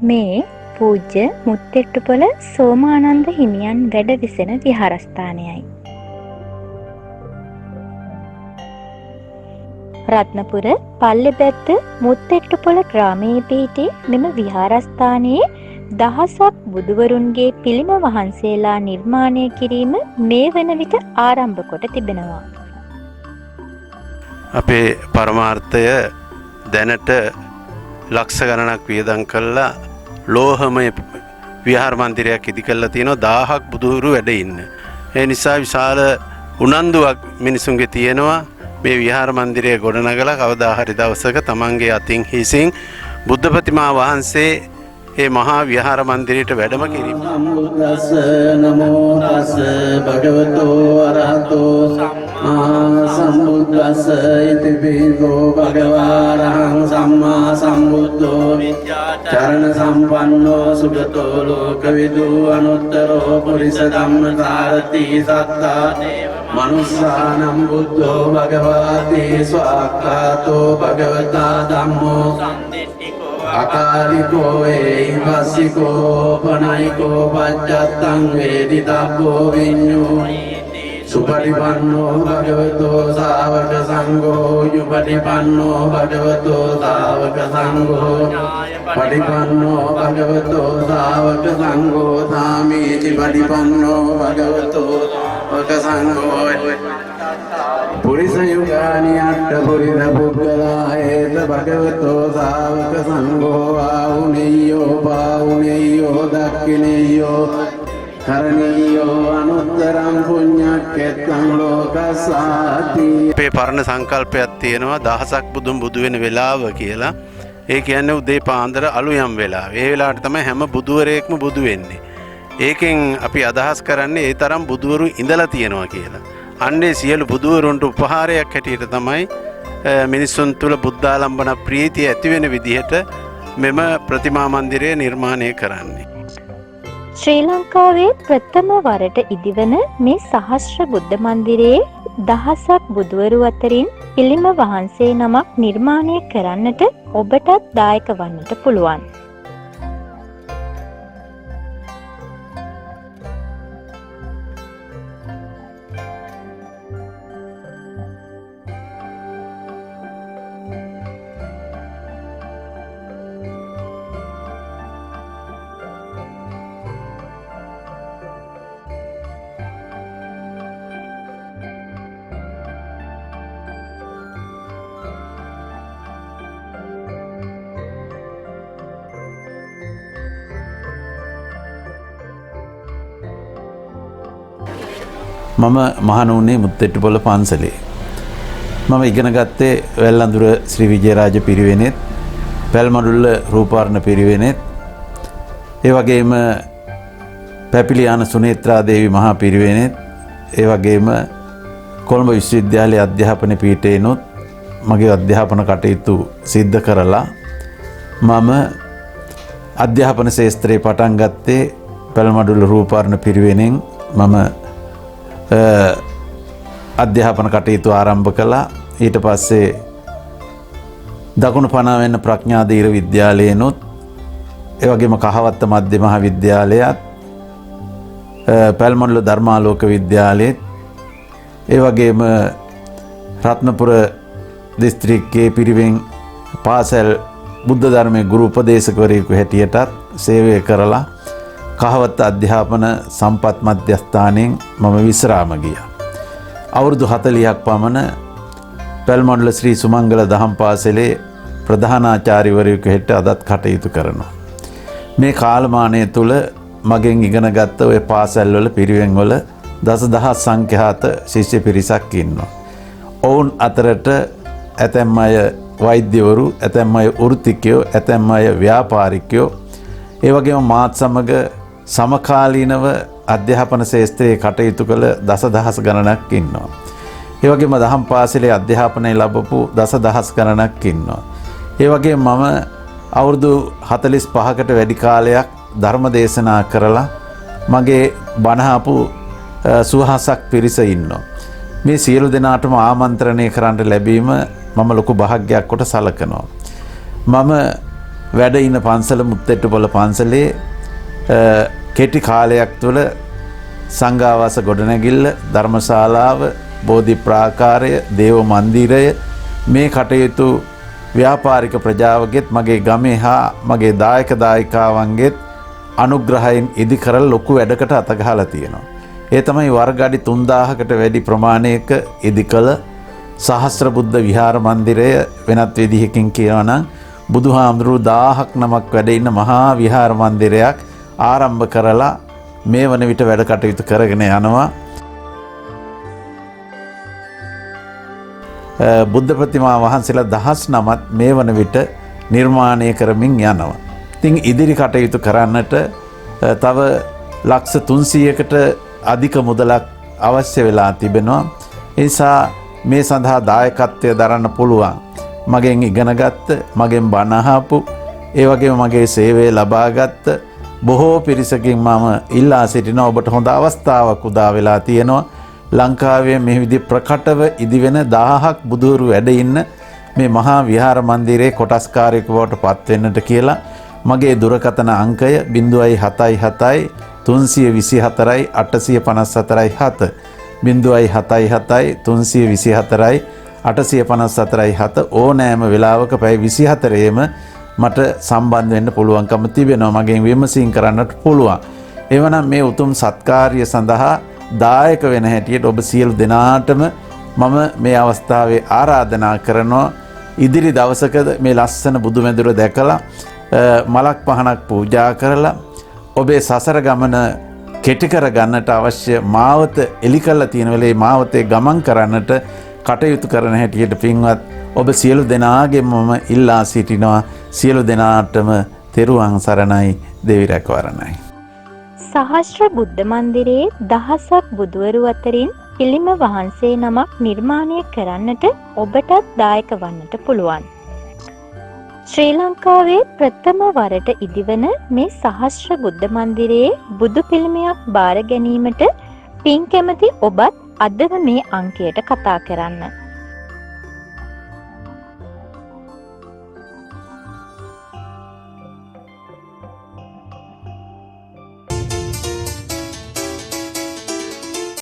මේ පූජ්‍ය මුත්තෙට්ටුපොළ සෝමානන්ද හිමියන් වැඩ විසෙන විහාරස්ථානයයි. රත්නපුර පල්ලෙපැත්ත මුත්තෙට්ටුපොළ ග්‍රාමයේ පිහිටි මෙම විහාරස්ථානයේ දහසක් බුදුවරුන්ගේ පිළිම වහන්සේලා නිර්මාණය කිරීම මේ වන විට ආරම්භ කොට තිබෙනවා. අපේ පරමාර්ථය දැනට ලක්ෂ ගණනක් වියදම් කළා ලෝහමය විහාර මන්දිරයක් ඉදි කරලා තියෙනවා 1000ක් බුදුහුරු වැඩ ඉන්න. ඒ නිසා විශාල උනන්දුවක් මිනිසුන්ගේ තියෙනවා මේ විහාර මන්දිරය ගොඩනගලා කවදා හරි දවසක තමන්ගේ අතින් හිසින් බුද්ධ ප්‍රතිමා වහන්සේ ඒ මහා විහාර මන්දිරයට වැඩම කිරීම. සම්බුද්දස්ස නමෝ තස්ස භගවතෝ අරහතෝ සම්මා සම්බුද්දස්ස ඉති පිසෝ භගවාරහං සම්මා සම්බුද්ධෝ චරණ සම්පන්නෝ සුගතෝ ලෝකවිදු අනුත්තරෝ පුරිස ධම්මසාරති සත්තා මනුස්සානම් බුද්ධෝ භගවාති ස්වාක්ඛාතෝ භගවතා ධම්මෝ අකාලිකෝ වේහිපස්සිකෝ පනයිකෝ පච්චත්තං වේදිතබ්බෝ විඤ්ඤෝ සුපටිපන්නෝ භගවතෝ ශාවක සංඝෝ යුපටිපන්නෝ භගවතෝ ශාවක සංඝෝ පටිපන්නෝ භගවතෝ ශාවක සංඝෝ සාමීති පටිපන්නෝ භගවතෝ ශාවක සංඝෝ පුරිස යුගානි අට්ඨ පුරිස පුද්ගලායේත භගවතෝ ශාවක සංඝෝ ආහුනේයෝ පාහුනේයෝ දක්ඛිනේයෝ කරණීයෝ අනුත්තරං පුඤ්ඤක්ඛෙත්තං ලෝකසාති. අපේ පරණ සංකල්පයක් තියෙනවා දහසක් බුදුන් බුදු වෙන වෙලාව කියලා. ඒ කියන්නේ උදේ පාන්දර අලුයම් වෙලාව. ඒ වෙලාවට තමයි හැම බුදුවරයෙක්ම බුදු වෙන්නේ. ඒකෙන් අපි අදහස් කරන්නේ ඒ තරම් බුදුවරු ඉඳලා තියෙනවා කියලා. අන්නේ සියලු බුදුවරුන්ට උපහාරයක් හැටියට තමයි මිනිසුන් තුළ බුද්ධාලම්බන ප්‍රීතිය ඇති වෙන විදිහට මෙම ප්‍රතිමා මන්දිරය නිර්මාණය කරන්නේ. ශ්‍රී ලංකාවේ ප්‍රථම වරට ඉදිවන මේ සහස්‍ර බුද්ධ මන්දිරයේ දහසක් බුදුවරු අතරින් පිළිම වහන්සේ නමක් නිර්මාණය කරන්නට ඔබටත් දායක වන්නට පුළුවන්. මම මහණ වුණේ මුත්තෙට්ටුපොළ පන්සලේ. මම ඉගෙන ගත්තේ වැල්ලඳුර ශ්‍රී විජයරාජ පිරිවෙනෙත්, පැල්මඩුල්ල රූපාරණ පිරිවෙනෙත්, ඒ වගේම පැපිලියාන සුනේත්‍රා දේවි මහා පිරිවෙනෙත්, ඒ වගේම කොළඹ විශ්වවිද්‍යාලයේ අධ්‍යාපන පීඨේනොත් මගේ අධ්‍යාපන කටයුතු සිද්ධ කරලා මම අධ්‍යාපන ශාස්ත්‍රයේ පටන් ගත්තේ පැල්මඩුල්ල රූපාරණ පිරිවෙනෙන්. මම අධ්‍යාපන කටයුතු ආරම්භ කළා. ඊට පස්සේ දකුණු පනාවෙන්න ප්‍රඥාදීර විද්‍යාලයේනොත්, ඒ වගේම කහවත්ත මධ්‍ය මහා විද්‍යාලයත්, පැල්මඩුල්ල ධර්මාලෝක විද්‍යාලයේත්, ඒ වගේම රත්නපුර දිස්ත්‍රික්කයේ පිරිවෙන් පාසල් බුද්ධ ධර්මයේ ගුරු උපදේශකවරයෙකු හැටියටත් සේවය කරලා කහවත්ත අධ්‍යාපන සම්පත් මධ්‍යස්ථානයෙන් මම විශ්‍රාම ගියා. අවුරුදු 40ක් පමණ පැල්මඩුල්ල ශ්‍රී සුමංගල දහම් පාසලේ ප්‍රධානාචාර්යවරයෙකු හැටියට අදත් කටයුතු කරනවා. මේ කාලමානය තුල මගෙන් ඉගෙන ගත්ත ඔය පාසල්වල පිරිවෙන්වල දසදහස් සංඛ්‍යාත ශිෂ්‍ය පිරිසක් ඉන්නවා. ඔවුන් අතරට ඇතැම් අය වෛද්‍යවරු, ඇතැම් අය වෘත්තිකයෝ, ඇතැම් අය ව්‍යාපාරිකයෝ, ඒ වගේම මාත් සමග සමකාලීනව අධ්‍යාපන ශාස්ත්‍රයේ කටයුතු කළ දසදහස් ගණනක් ඉන්නවා. ඒ වගේම දහම් පාසලේ අධ්‍යාපනය ලැබපු දසදහස් ගණනක් ඉන්නවා. ඒ වගේම මම අවුරුදු 45කට වැඩි කාලයක් ධර්ම දේශනා කරලා මගේ බණ අහපු සුවහසක් පිරිස ඉන්නවා. මේ සියලු දෙනාටම ආමන්ත්‍රණය කරන්න ලැබීම මම ලොකු භාග්‍යයක් කොට සලකනවා. මම වැඩ ඉන පන්සල මුත්තෙට්ටුපොළ පන්සලේ කෙටි කාලයක් තුළ සංඝාවාස ගොඩනැගිල්ල, ධර්මශාලාව, බෝධි ප්‍රාකාරය, දේව මන්දිරය මේ කටයුතු ව්‍යාපාරික ප්‍රජාවගෙත් මගේ ගමේ හා මගේ දායක දායිකාවන්ගෙත් අනුග්‍රහයෙන් ඉදි කරලා ලොකු වැඩකට අතගහලා තියෙනවා. ඒ තමයි වර්ග අඩි 3000කට වැඩි ප්‍රමාණයක ඉදි කළ සහස්‍ර බුද්ධ විහාර මන්දිරය. වෙනත් විදිහකින් කියනවා නම් බුදුහාමුදුරුවෝ 1000ක් නමක් වැඩ ඉන්න මහා විහාර මන්දිරයක් ආරම්භ කරලා මේ වන විට වැඩ කටයුතු කරගෙන යනවා. බුද්ධ ප්‍රතිමා වහන්සේලා 10,000ක් මේ වන විට නිර්මාණය කරමින් යනවා. ඉතින් ඉදිරි කටයුතු කරන්නට තව ලක්ෂ 300කට අධික මුදලක් අවශ්‍ය වෙලා තිබෙනවා. ඒ නිසා මේ සඳහා දායකත්වය දරන්න පුළුවන් මගෙන් ඉගෙනගත්ත, මගෙන් බණ අහපු, ඒ වගේම මගේ සේවය ලබාගත්ත බොහෝ පිරිසකින් මම ඉල්ලා සිටිනවා. ඔබට හොඳ අවස්ථාවක් උදා වෙලා තියෙනවා. ලංකාවේ මේ විදිහ ප්‍රකටව ඉදිවෙන 1000ක් බුදුවරු වැඩ ඉන්න මේ මහා විහාර මන්දිරයේ කොටස්කාරයෙකු බවට පත් වෙන්නට කියලා මගේ දුරකථන අංකය 077 324 854 7 077 324 854 7 ඕනෑම වෙලාවක පැය 24ෙම මට සම්බන්ධ වෙන්න පුළුවන්කම තිබෙනවා. මගෙන් විමසීම් කරන්නට පුළුවන්. එවනම් මේ උතුම් සත්කාර්ය සඳහා දායක වෙන හැටියට ඔබ සියලු දෙනාටම මම මේ අවස්ථාවේ ආරාධනා කරනවා. ඉදිරි දවසක මේ ලස්සන බුදුමැදුර දැකලා මලක් පහනක් පූජා කරලා ඔබේ සසර ගමන කෙටි කර ගන්නට අවශ්‍ය මාවත එලි කරලා තියෙන වෙලේ මාවතේ ගමන් කරන්නට කටයුතු කරන හැටියට පින්වත් ඔබ සියලු දෙනාගෙන් මම ඉල්ලා සිටිනවා. සියලු දෙනාටම තෙරුවන් සරණයි, දෙවි රැකවරණයි. සහස්‍ර බුද්ධ මන්දිරයේ දහසක් බුදුවරු අතරින් පිළිම වහන්සේ නමක් නිර්මාණය කරන්නට ඔබටත් දායක වන්නට පුළුවන්. ශ්‍රී ලංකාවේ ප්‍රථම වරට ඉදිවන මේ සහස්‍ර බුද්ධ මන්දිරයේ බුදු පිළිමයක් බාර ගැනීමට පින් කැමති ඔබත් අදම මේ අංකයට කතා කරන්න.